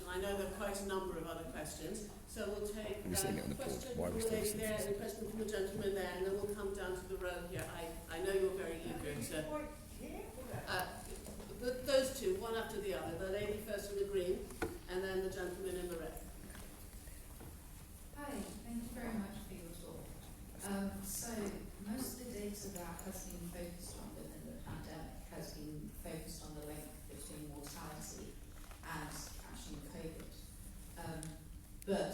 I know there are quite a number of other questions, so we'll take a question from the Why lady there and a question from the gentleman there, and then we'll come down to the row here. I know you're very eager to... those two, one after the other. The lady first in the green, and then the gentleman in the red. Hi, thank you very much for your talk. So, most of the data that has been focused on within the pandemic has been focused on the link between mortality and catching COVID. But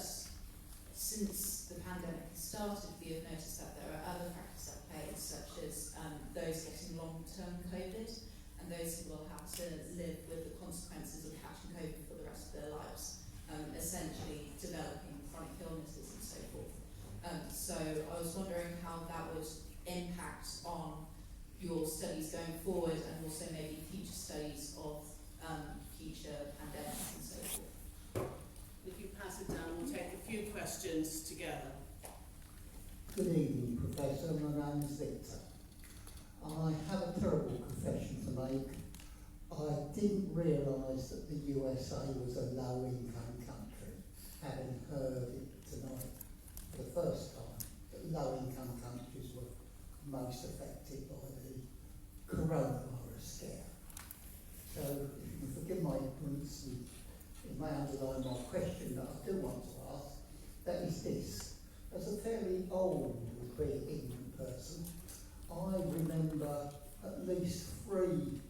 since the pandemic has started, we have noticed that there are other factors at play, such as those getting long-term COVID and those who will have to live with the consequences of catching COVID for the rest of their lives, essentially developing chronic illnesses and so forth. So I was wondering how that would impact on your studies going forward, and also maybe future studies of future pandemics and so forth. If you pass it down, we'll take a few questions together. Good evening, Professor. My name is Victor. I have a terrible confession to make. I didn't realise that the USA was a low-income country, having heard it tonight for the first time, that low-income countries were most affected by the coronavirus scare. So, if you can forgive my ignorance, and it may underline my question that I do want to ask, that is this. As a fairly old, albeit ignorant person, I remember at least 3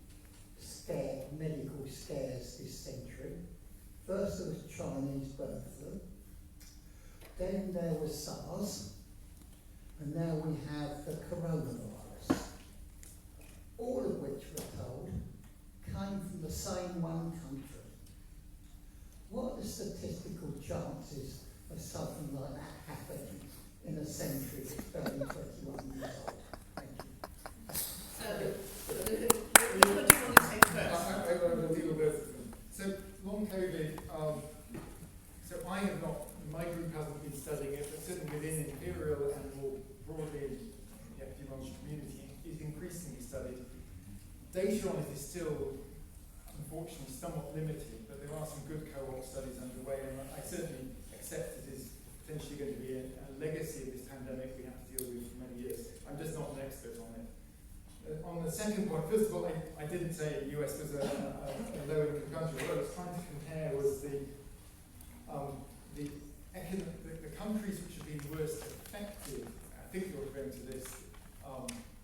medical scares this century. First there was Chinese bird flu, then there was SARS, and now we have the coronavirus. All of which, we're told, came from the same one country. What are the statistical chances of something like that happening in a century that's only 21 years old? Thank you. What do you want to take first? I will deal with both of them. So, long COVID, so I have not, my group hasn't been studying it, but certainly within Imperial and more broadly in the epidemiology community, is increasingly studied. Data on it is still, unfortunately, somewhat limited, but there are some good cohort studies underway, and I certainly accept it is potentially going to be a legacy of this pandemic we have to deal with for many years. I'm just not an expert on it. On the second point, first of all, I didn't say the US was a low-income country. What I was trying to compare was the countries which have been worst affected. I think you're referring to this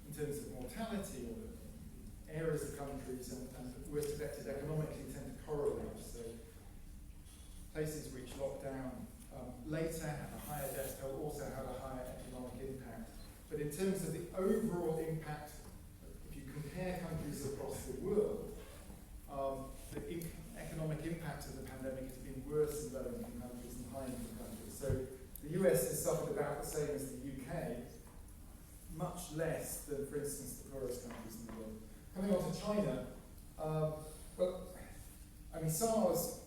in terms of mortality, or the areas of countries and worst affected economically tend to correlate. So places which lock down later have a higher death toll, also have a higher economic impact. But in terms of the overall impact, if you compare countries across the world, the economic impact of the pandemic has been worse in low-income countries than high-income countries. So the US has suffered about the same as the UK, much less than, for instance, the poorest countries in the world. Coming on to China, well, I mean, SARS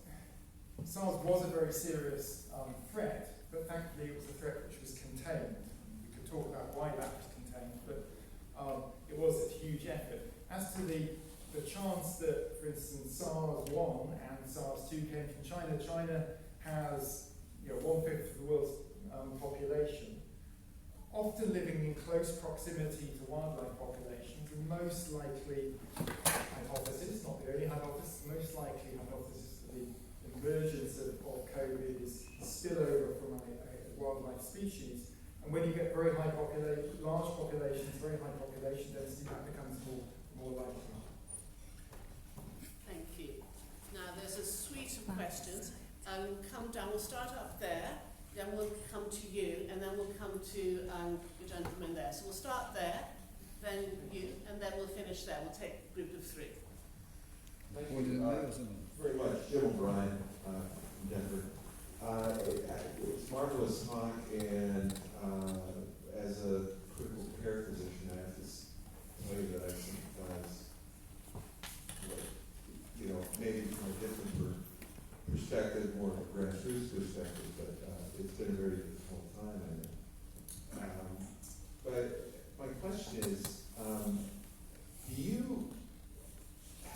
was a very serious threat, but thankfully it was a threat which was contained. We could talk about why that was contained, but it was a huge effort. As to the chance that, for instance, SARS-1 and SARS-2 came from China, China has 1/5 of the world's population, often living in close proximity to wildlife populations, and most likely hypothesis, not the only hypothesis, most likely hypothesis for the emergence of COVID is spillover from a wildlife species. And when you get very high large populations, very high population density, that becomes more likely. Thank you. Now there's a suite of questions. Come down, we'll start up there, then we'll come to you, and then we'll come to the gentleman there. So we'll start there, then you, and then we'll finish there. We'll take a group of 3. Thank you very much. Jim O'Brien from Denver. It's marvelous talk, and as a critical care physician, I have to tell you that I sympathize, maybe from a different perspective, more of a grassroots perspective, but it's been a very difficult time, I know. But my question is, do you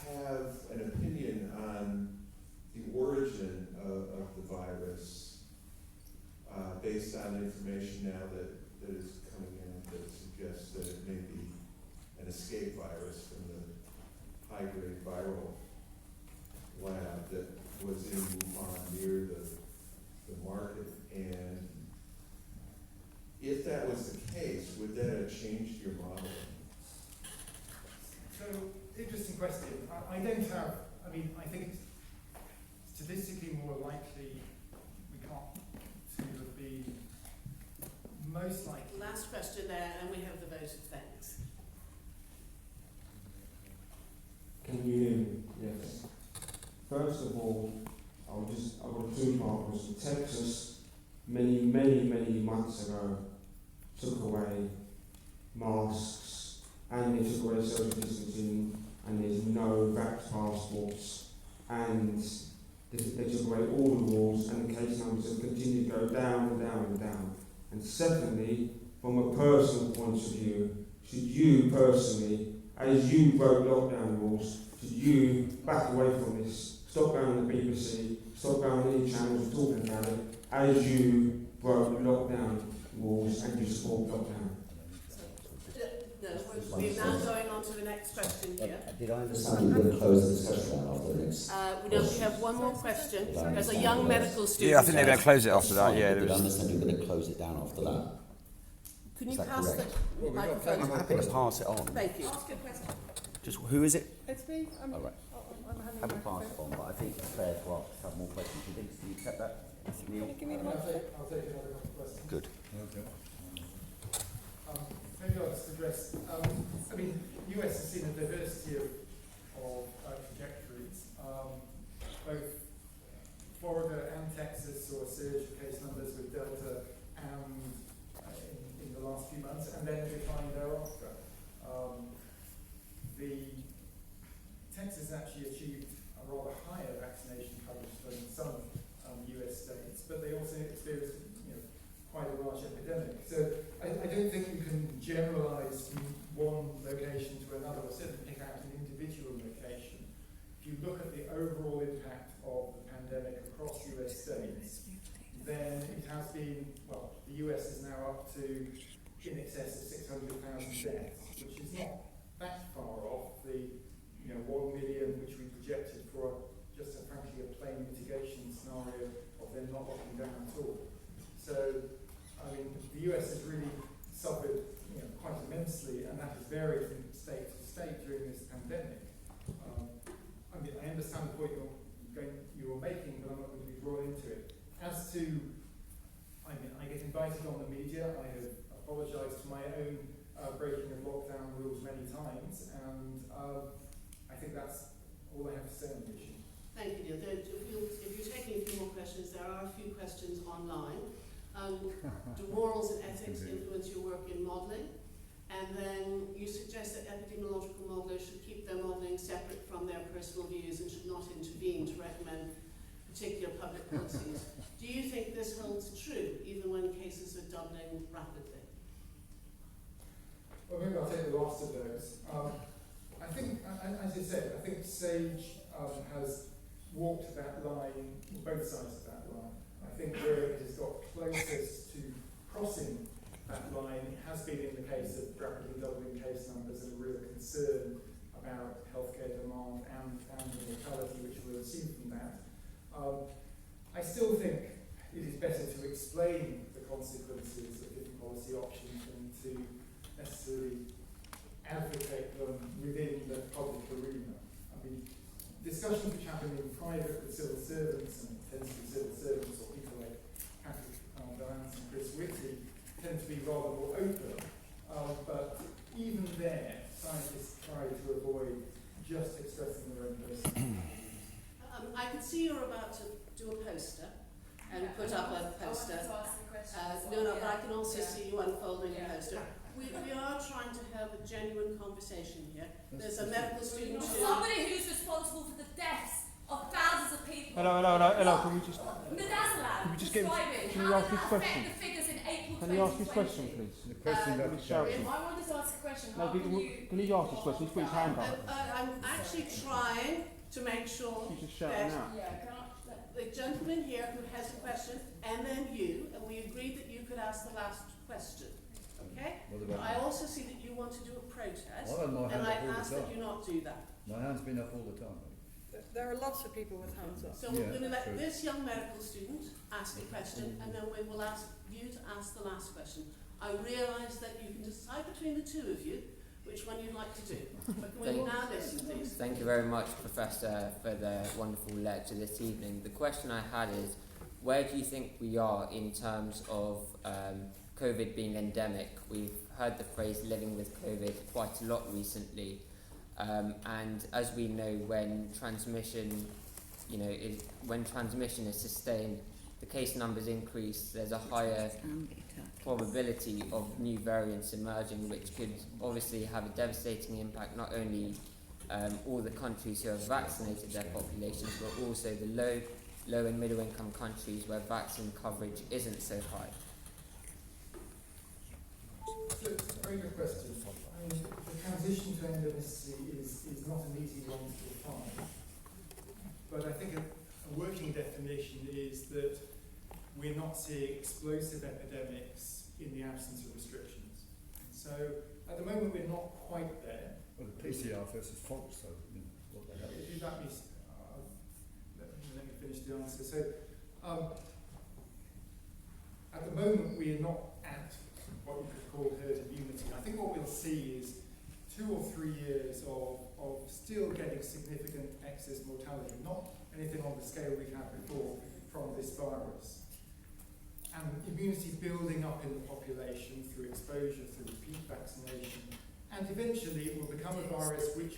have an opinion on the origin of information now that is coming in that suggests that it may be an escape virus from the high-grade viral lab that was in Wuhan near the market. And if that was the case, would that have changed your modeling? So, interesting question. I don't have, I mean, I think it's statistically more likely we can't to have been most likely. Last question there, and we have the vote of thanks. Can you hear me? Yes. First of all, I've got two partners. Texas, many months ago, took away masks and they took away social distancing, and there's no vax passports, and they took away all the rules, and the case numbers have continued to go down and down and down. And secondly, from a personal point of view, should you personally, as you broke lockdown rules, should you back away from this? Stop going on the BBC, stop going on any channels talking about it, as you broke lockdown rules and you support lockdown. No, we're now going on to the next question here. Did I understand you were going to close the discussion down after the next? We have one more question. There's a young medical student. Yeah, I think they're going to close it after that. Yeah, Did I understand you were going to close it down after that? Can you Is that pass correct? the microphone? I'm happy to pass it on. Thank you. Just who is it? It's me. I'm All right. having Haven't passed it on, but I think it's fair to ask some more questions. Do you accept that, Neil? I'll take another couple of questions. Good. Maybe I'll just address, I mean, the US has seen a diversity of trajectories. Both Florida and Texas saw a surge of case numbers with Delta and in the last few months, and then a decline thereafter. The Texas actually achieved a rather higher vaccination coverage than some US states, but they also experienced quite a large epidemic. So I don't think you can generalise from one location to another, or certainly pick out an individual location. If you look at the overall impact of the pandemic across US states, then it has been, well, the US is now up to in excess of 600,000 deaths, which is not that far off the 1 million which we projected for just frankly a plain mitigation scenario of them not locking down at all. So, I mean, the US has really suffered quite immensely, and that has varied from state to state during this pandemic. I mean, I understand the point you're making, but I'm not going to be drawn into it. As to, I mean, I get invited on the media. I have apologised for my own breaking of lockdown rules many times, and I think that's all I have to say on the issue. Thank you, Neil. If you're taking a few more questions, there are a few questions online. Do morals and ethics influence your work in modelling? And then you suggest that epidemiological modellers should keep their modelling separate from their personal views and should not intervene to recommend particular public policies. Do you think this holds true, even when cases are doubling rapidly? Well, maybe I'll take the last of those. I think, as you said, I think SAGE has walked that line, both sides of that line. I think where it has got closest to crossing that line has been in the case of rapidly doubling case numbers and a real concern about healthcare demand and the mortality which we'll see from that. I still think it is better to explain the consequences of different policy options than to necessarily advocate them within the public arena. I mean, discussions which happen in private with civil servants, and tend to be civil servants or people like Patrick Vallance and Chris Whitty, tend to be rather more open, but even there, scientists try to avoid just expressing their own personal. I can see you're about to do a poster and put up a poster. But I can also see you unfolding a poster. We are trying to have a genuine conversation here. There's a medical student who... Somebody who's responsible for the deaths of thousands of people. Hello, can we just... Can we just get... Can you ask his question? Can you ask his question, please? If I wanted to ask a question, how can you ask his question? He's put his hand up. I'm actually trying to make sure You just shout him out. Yeah, can I... the gentleman here who has a question, and then you, and we agreed that you could ask the last question. Okay? But I also see that you want to do a protest, and I ask that you not do that. My hand's been up all the time. There are lots of people with hands up. So we're going to let this young medical student ask a question, and then we will ask you to ask the last question. I realise that you can decide between the two of you which one you'd like to do. But can we now listen, please? Thank you very much, Professor, for the wonderful lecture this evening. The question I had is, where do you think we are in terms of COVID being endemic? We've heard the phrase living with COVID quite a lot recently. And as we know, when transmission is sustained, the case numbers increase, there's a higher probability of new variants emerging, which could obviously have a devastating impact, not only all the countries who have vaccinated their populations, but also the low and middle income countries where vaccine coverage isn't so high. So it's a very good question. I mean, the transition to endemicity is not an easy one to define. But I think a working definition is that we're not seeing explosive epidemics in the absence of restrictions. So at the moment we're not quite there. Well, the PCR versus false, so what the hell? If you let me finish the answer. So at the moment we are not at what you could call herd immunity. I think what we'll see is 2 or 3 years of still getting significant excess mortality, not anything on the scale we've had before from this virus. And immunity building up in the population through exposure, through repeat vaccination, and eventually it will become a virus which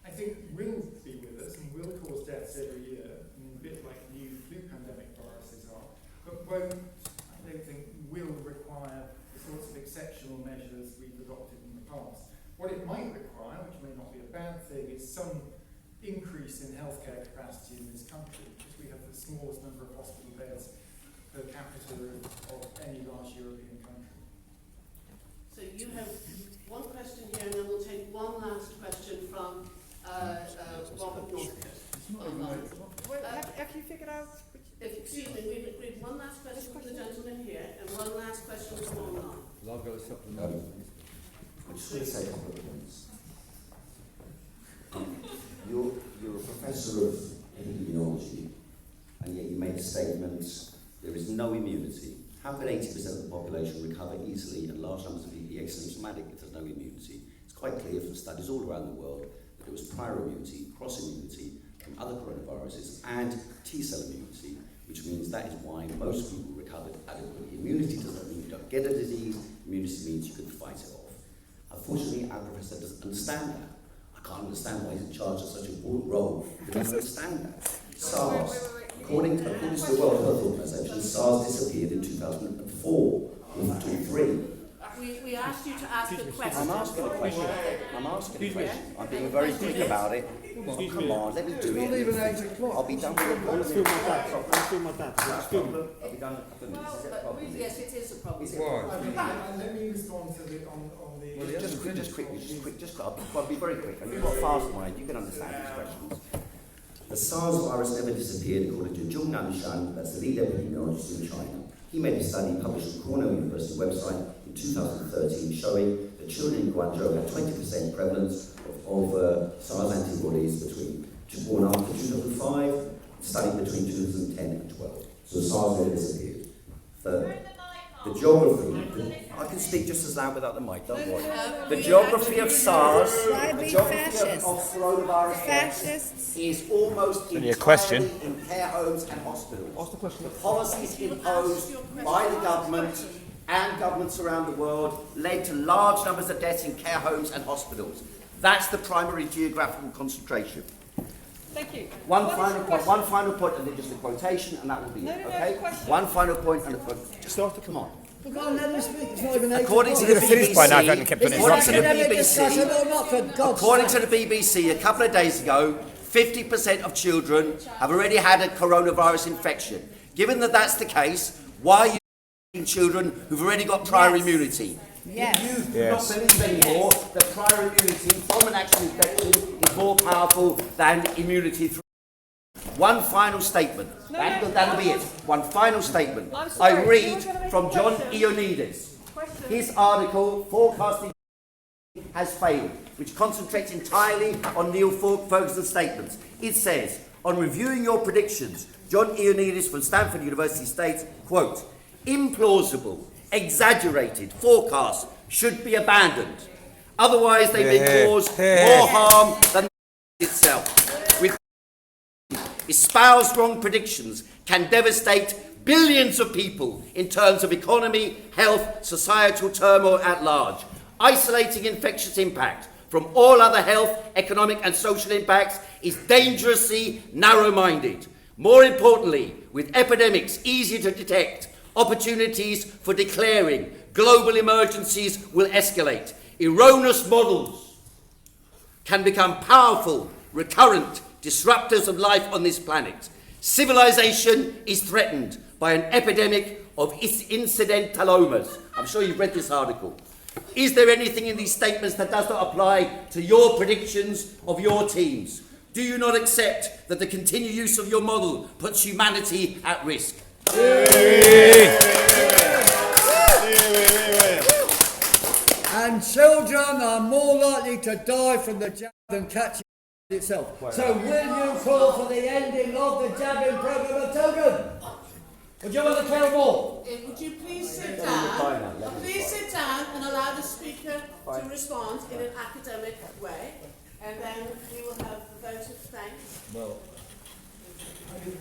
I think will be with us and will cause deaths every year, a bit like new flu pandemic viruses are, but won't, I don't think, will require the sorts of exceptional measures we've adopted in the past. What it might require, which may not be a bad thing, is some increase in healthcare capacity in this country, because we have the smallest number of hospital beds per capita of any large European country. So you have one question here, and then we'll take one last question from Robert Northcote. Have you figured out which... Excuse me, we've agreed one last question from the gentleman here, and one last question from online. Well, I've got a supplement. I just want to say a couple of points. You're a professor of epidemiology, and yet you made a statement, there is no immunity. How can 80% of the population recover easily and large numbers of people be asymptomatic if there's no immunity? It's quite clear from studies all around the world that there was prior immunity, cross-immunity from other coronaviruses, and T-cell immunity, which means that is why most people recovered adequately. Immunity doesn't mean you don't get a disease, immunity means you can fight it off. Unfortunately, our professor doesn't understand that. I can't understand why he's in charge of such an important role. He doesn't understand that. SARS, according to the World Health Organization, SARS disappeared in 2004, 2003. We asked you to ask a question. I'm asking a question. I'm being very quick about it. Come on, let me do it. I'll be done with it. Let's film my dad. Let's film my dad. Let's film it. I'll be done in a couple of minutes. Is it a problem? Yes, it is a problem. Let me respond to the on the. Just quick. I'll be very quick. And you've got a fast mind. You can understand these questions. The SARS virus never disappeared, according to Zhong Nanshan, that's the lead epidemiologist in China. He made a study published on Cornell University website in 2013 showing that children in Guangzhou had 20% prevalence of SARS antibodies born after 2005, studied between 2010 and 12. So SARS never disappeared. Third, the geography. I can speak just as loud without the mic, don't worry. The geography of SARS, the geography of coronavirus is almost entirely in care homes and hospitals. What's the question? The policies imposed by the government and governments around the world led to large numbers of deaths in care homes and hospitals. That's the primary geographical concentration. Thank you. One final point, and then just a quotation, and that will be it, okay? One final point and a quote. Just start to come on. According to the BBC, a couple of days ago, 50% of children have already had a coronavirus infection. Given that that's the case, why are you taking children who've already got prior immunity? You do not believe anymore that prior immunity from an actual infection is more powerful than immunity through. one final statement. No, That'll be it. One final statement. I'm sorry, I read you were gonna make from a John question. Ioannidis. Question. His article, Forecasting Has Failed, which concentrates entirely on Neil Ferguson's statements. It says, on reviewing your predictions, John Ioannidis from Stanford University states, quote, implausible, exaggerated forecasts should be abandoned. Otherwise, they may cause more harm than itself. With espoused wrong predictions can devastate billions of people in terms of economy, health, societal turmoil at large. Isolating infectious impact from all other health, economic and social impacts is dangerously narrow-minded. More importantly, with epidemics easy to detect, opportunities for declaring global emergencies will escalate. Erroneous models can become powerful, recurrent disruptors of life on this planet. Civilization is threatened by an epidemic of incidentalomas. I'm sure you've read this article. Is there anything in these statements that does not apply to your predictions of your teams? Do you not accept that the continued use of your model puts humanity at risk? And children are more likely to die from the jab than catching itself. So will you call for the ending of the jabbing programme of children? Would you want to kill more? Would you please sit down? Please sit down and allow the speaker to respond in an academic way, and then we will have the vote of thanks. Well, I mean,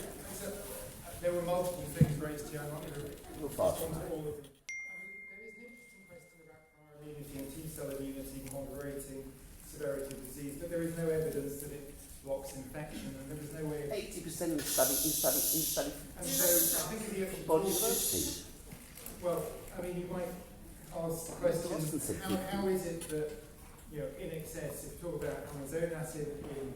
there were multiple things raised here. I'm not going to respond to all of them. There is an interesting question about prior immunity and T-cell immunity moderating severity of disease, but there is no evidence that it blocks infection, and there is no way. 80% in study. And so I think if you well, I mean, you might ask the question: how is it that, you know, in excess, if you talk about Amazonas in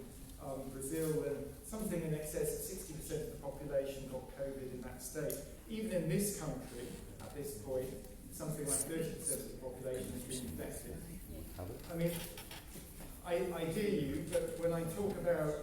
Brazil, then something in excess of 60% of the population got COVID in that state. Even in this country, at this point, something like 30% of the population has been infected. I mean, I hear you, but when I talk about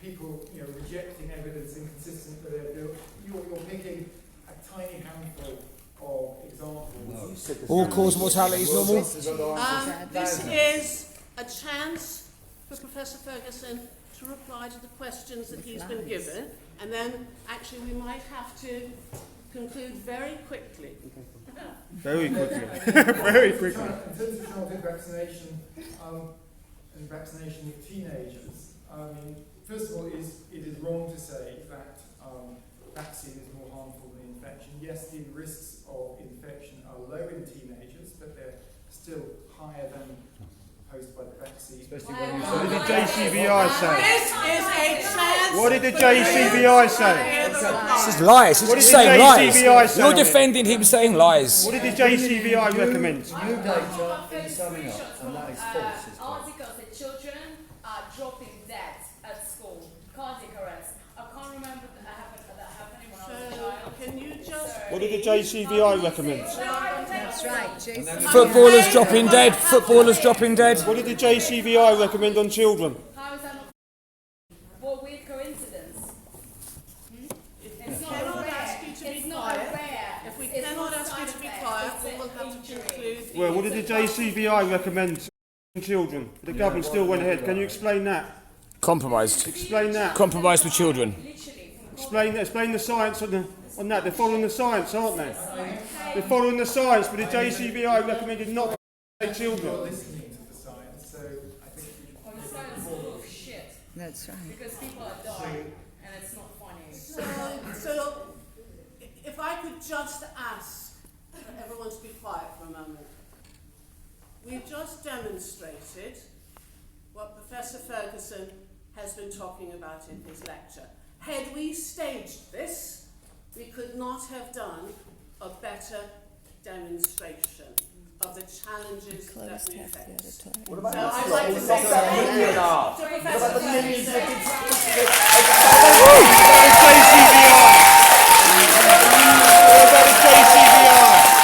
people, you know, rejecting evidence inconsistent with their bill, you're picking a tiny handful of examples. All-cause mortality is normal? This is a chance for Professor Ferguson to reply to the questions that he's been given, and then actually we might have to conclude very quickly. Very quickly. Very quickly. In terms of childhood vaccination and vaccination of teenagers, I mean, first of all, it is wrong to say that vaccine is more harmful than infection. Yes, the risks of infection are low in teenagers, but they're still higher than posed by the vaccine. especially when you What did the JCVI say? This is a chance. What did the JCVI say? This is lies. He's What did just the saying JCVI lies. say You're on it? defending him saying lies. What did the JCVI recommend? new data in summing up, and that is false. It's false. Articles that children are dropping dead at school. Cardiac arrest. I can't remember that happening when I was a child. Can you just... What did the JCVI recommend? That's right. Footballers dropping dead. Footballers dropping dead. What did the JCVI recommend on children? How is that not? What weird coincidence. It's not cannot rare. ask you to be It's not quiet. rare. If we It's cannot not ask you to be side quiet, effects, we it's will an have to injury. conclude. Well, what did the JCVI recommend on children? The government still went ahead. Can you explain that? Compromised. Explain that. Compromised with children. Literally. Explain the science on that. They're following the science, aren't they? They're following the science, but the JCVI recommended not to take You're children. listening to the science, so I think we On the side is full of shit. That's right. Because people are dying and it's not funny. So, if I could just ask everyone to be quiet for a moment. We've just demonstrated what Professor Ferguson has been talking about in his lecture. Had we staged this, we could not have done a better demonstration of the challenges that we face. What about So I'd like to say thank you to Professor Ferguson.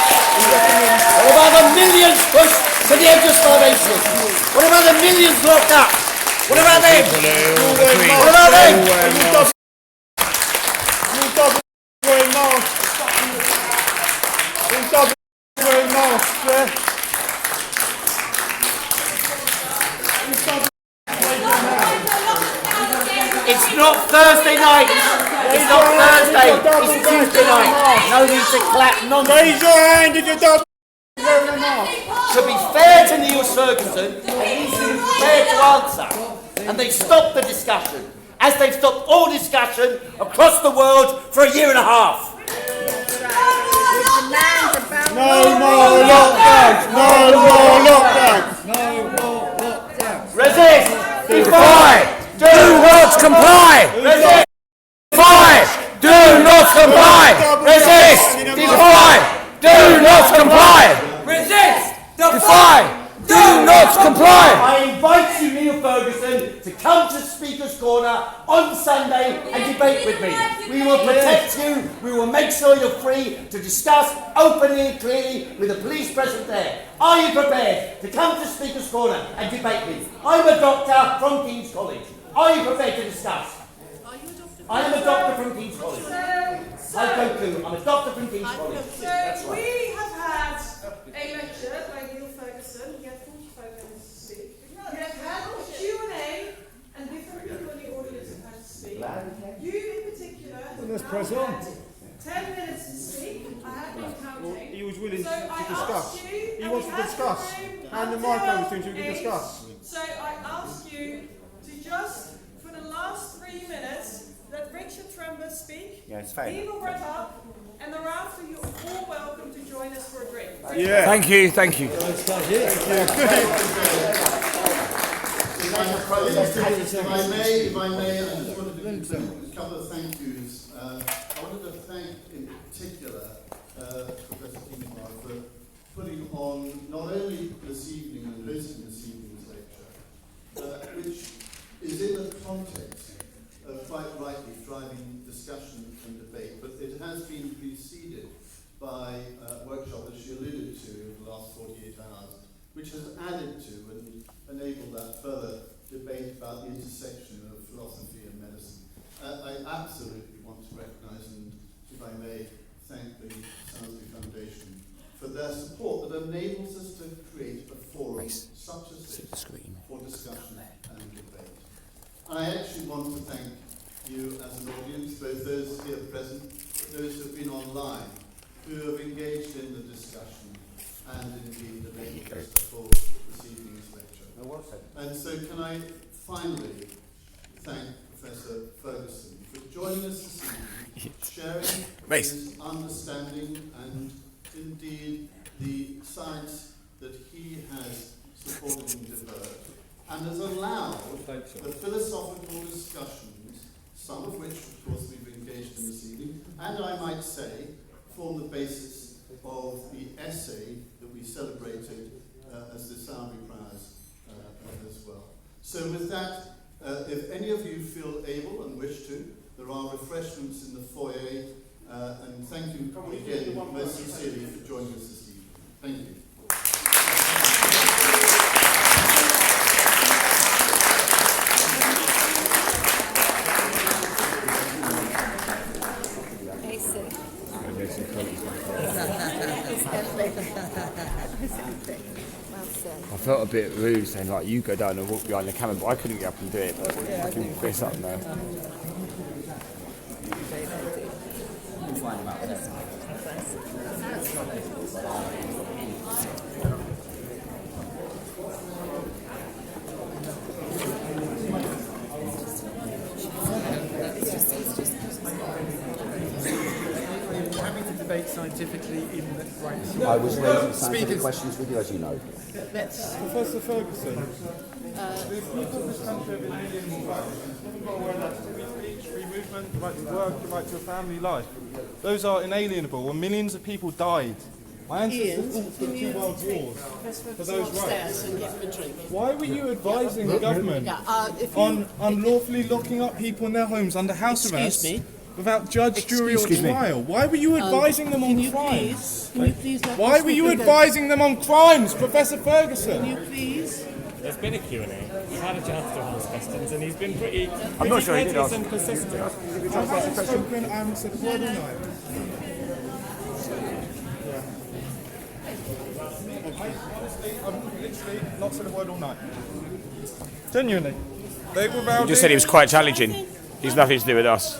What about the millions pushed to the edge of starvation? What about the millions locked up? What about people who all agree. Wearing masks. Who doesn't wearing masks, yeah? It's not Thursday night. It's not Thursday. It's Tuesday night. No need to clap nonsense. Raise your hand if you don't wearing a mask. To be fair to Neil Ferguson, he's prepared to answer. And they stopped the discussion, as they've stopped all discussion across the world for a year and a half. No more lockdowns. No more lockdowns. No more lockdowns. Resist. Defy. Do not comply. Resist. Defy. Do not comply. Resist. Defy. Do not comply. Resist. Defy. Do not comply. I invite you, Neil Ferguson, to come to Speaker's Corner on Sunday and debate with me. We will protect you. We will make sure you're free to discuss openly and clearly with the police present there. Are you prepared to come to Speaker's Corner and debate me? I'm a doctor from King's College. Are you prepared to discuss? I am a doctor from King's College. I go to. I'm a doctor from King's College. That's right. We have had a lecture by Neil Ferguson. He had 45 minutes to speak. We have had a Q&A and different people in the audience have had to speak. You in particular have Let's now press had on. 10 minutes to speak. I have been counting. He was willing So to I discuss. asked you, He and wants we to had discuss. time Hand the until microphone to him so we can 8. discuss. So I ask you to just, for the last 3 minutes, let Richard Trember speak. Yeah, it's fair. He will wrap up, and thereafter you're all welcome to join us for a drink. Yeah. Thank you. Thank you. If I may, I just wanted to give a couple of thank yous. I wanted to thank in particular Professor Kingsmar for putting on not only this evening and hosting this evening's lecture, which is in the context of quite rightly driving discussion and debate, but it has been preceded by a workshop that she alluded to in the last 48 hours, which has added to and enabled that further debate about the intersection of philosophy and medicine. I absolutely want to recognise and, if I may, thank the Salisbury Foundation for their support that enables us to create a forum such as this for discussion and debate. I actually want to thank you as an audience, both those here present, those who have been online, who have engaged in the discussion and indeed enabled us for this evening's lecture. And so can I finally thank Professor Ferguson for joining us this evening, sharing his understanding and indeed the science that he has supported and developed, and has allowed the philosophical discussions, some of which, of course, we've engaged in this evening, and I might say, form the basis of the essay that we celebrated as the Salisbury Prize as well. So with that, if any of you feel able and wish to, there are refreshments in the foyer, and thank you again most sincerely for joining us this evening. Thank you. I felt a bit rude saying like you go down and walk behind the camera, but I couldn't get up and do it. But I can fess up now. Scientifically in the right. I was raising scientific questions with you, as you know. Professor Ferguson, the people of this country have been alienated rights. Haven't got aware that free speech, free movement, the right to work, the right to a family life. Those are inalienable, and millions of people died. My ancestors fought for 2 world wars for those rights. Why were you advising the government on unlawfully locking up people in their homes under house arrest? Without judge, jury or trial. Why were you advising them on crimes? Why were you advising them on crimes, Professor Ferguson? Can you please There's been a Q&A. We've had a chance to ask questions, and he's been pretty. I'm not sure he did courteous ask. and persistent. I've not spoken and said a word all night. I've literally not said a word all night. Genuinely. They were He just said he was quite challenging. He's nothing to do with us.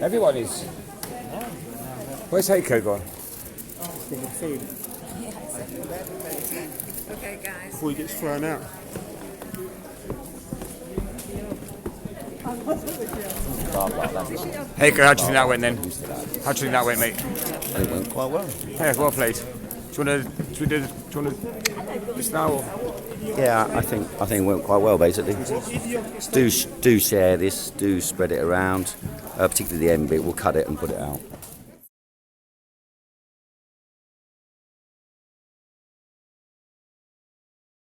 Everyone is. Where's Heiko gone? Okay, guys. Before he gets thrown out. Heiko, how do you think that went then? How do you think that went, mate? I think it went quite well. Yeah, well played. Do you want to just now? Or? Yeah, I think it went quite well. Basically, do share this, do spread it around, particularly the end bit. We'll cut it and put it out.